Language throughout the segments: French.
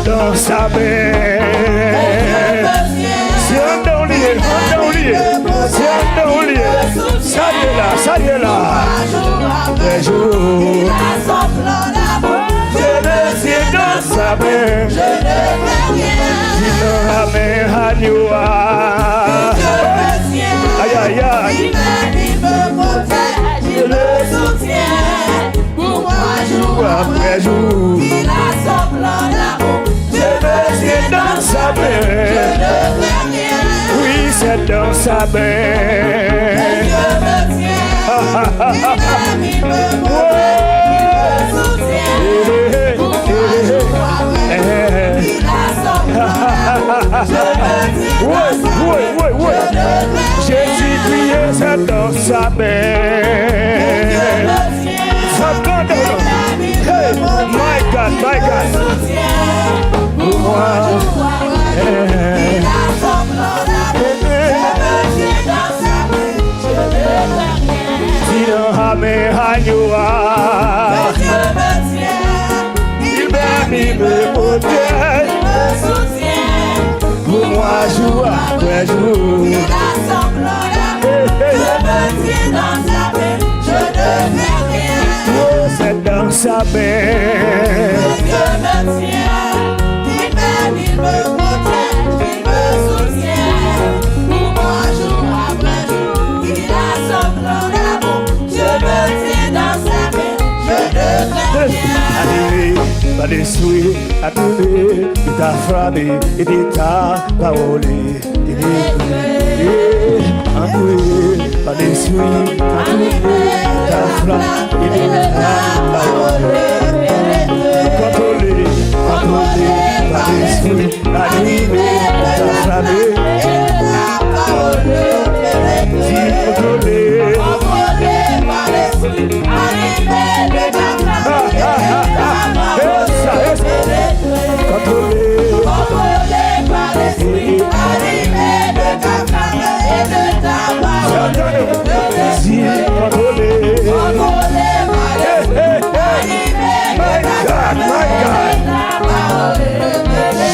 dans sa main. Si on est oublié, si on est oublié, ça y est là, ça y est là. Les jours, je le tiens dans sa main. Je ne fais rien. Il me ramène à nous. Aïe aïe aïe. Il me protège, il me soutient. Pour moi, jour après jour. Il a son plan d'amour. Je me tiens dans sa main. Je ne fais rien. Oui, c'est dans sa main. Je me tiens. Il me protège, il me soutient. Pour moi, jour après jour. Il a son plan d'amour. Je me tiens dans sa main. Jésus-Christ, c'est dans sa main. Hey, my God, my God. Pour moi, il a son plan d'amour. Je me tiens dans sa main. Je ne fais rien. Il ramène à nous. Je me tiens. Il me protège. Il me soutient. Pour moi, jour après jour. Il a son plan d'amour. Je me tiens dans sa main. Je ne fais rien. Oh, c'est dans sa main. Je me tiens. Il me protège. Il me soutient. Pour moi, jour après jour. Il a son plan d'amour. Je me tiens dans sa main. Je ne fais rien. Arrivé, pas de souhait, arrivé, il t'a frappé, il t'a parolé, il est entouré, pas de souhait, arrivé, il t'a frappé, il t'a parolé, contrôlé, contrôlé, pas de souhait, arrivé, il t'a frappé, contrôlé,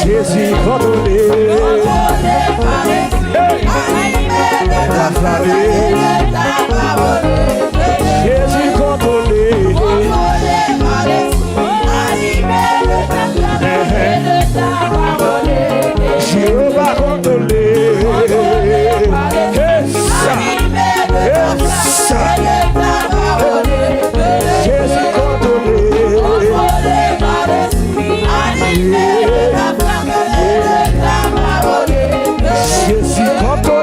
Jésus contrôlé, Jésus contrôlé, Jéhovah contrôlé, Jésus contrôlé, Jésus contrôlé.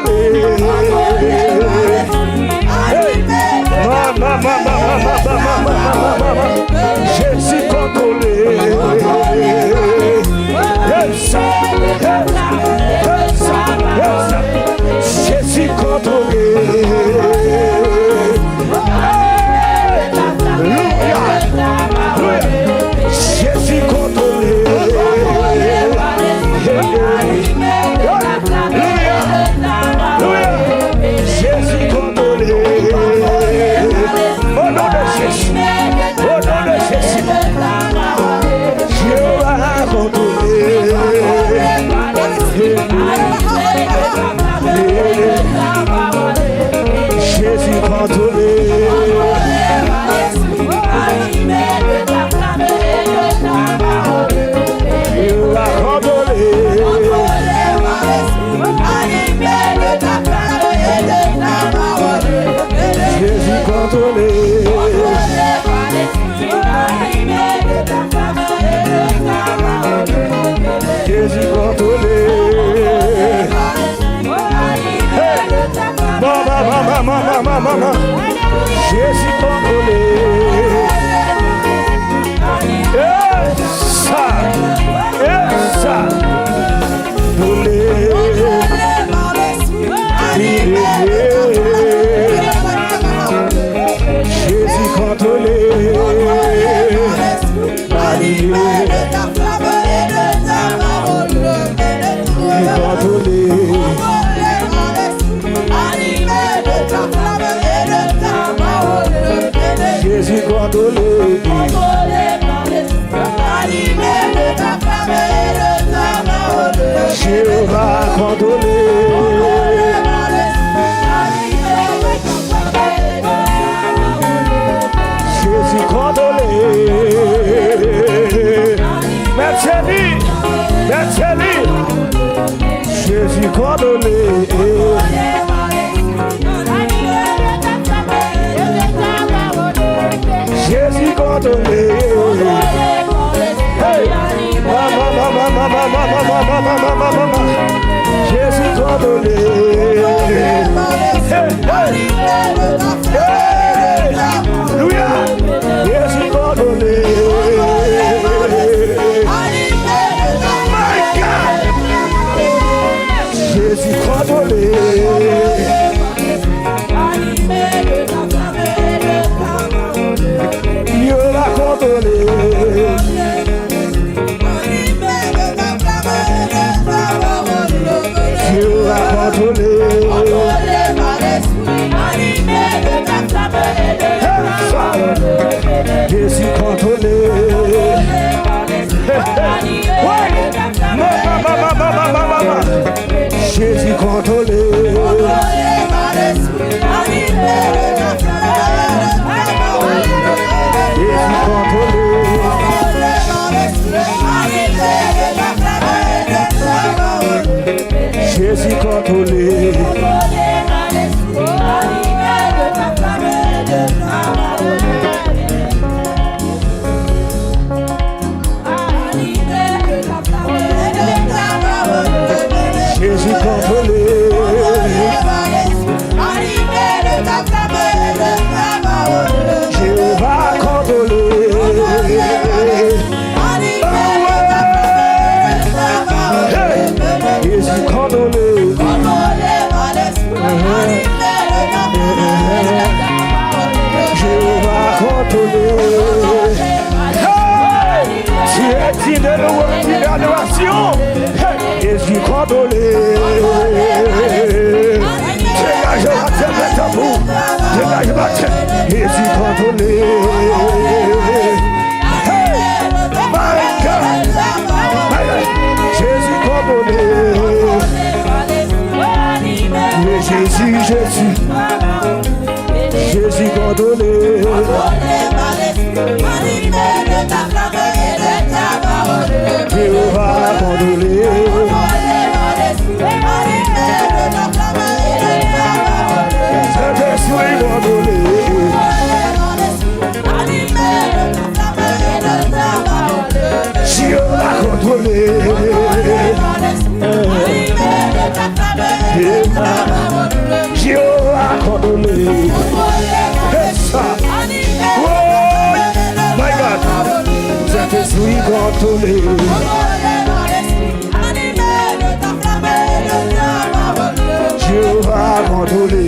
Jésus condamné. Alléluia. Jésus condamné. My God. Jésus condamné. Dieu l'a condamné. Dieu l'a condamné. Jésus condamné. Jésus condamné. Jésus contrôlé. Jésus contrôlé. Jéhovah contrôlé. Jésus condamné. Jéhovah condamné. Tu es digne de l'adoration. Jésus condamné. Dégage la tête de tambour. Dégage ma tête. Jésus condamné. My God. Jésus condamné. Jésus, Jésus, Jésus condamné. Jéhovah condamné. Saint-Esprit condamné. Jéhovah condamné. Jéhovah condamné. Oh my God. Saint-Esprit condamné. Jéhovah condamné.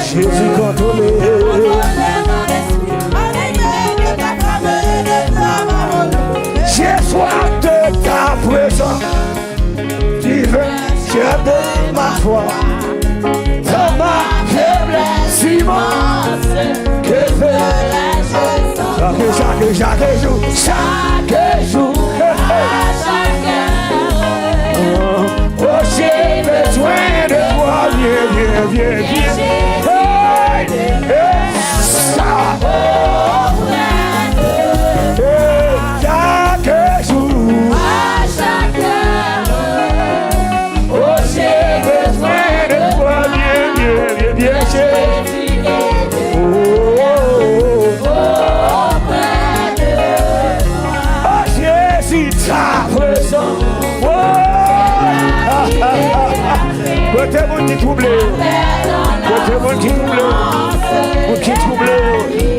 Jésus condamné. J'ai soif de ta présence, divin, j'ai de ma foi, dans ma faiblesse immense, que fais-je chaque jour, oh, j'ai besoin de toi, viens, ça. Côté mon qui trouble, côté mon qui trouble, mon qui trouble.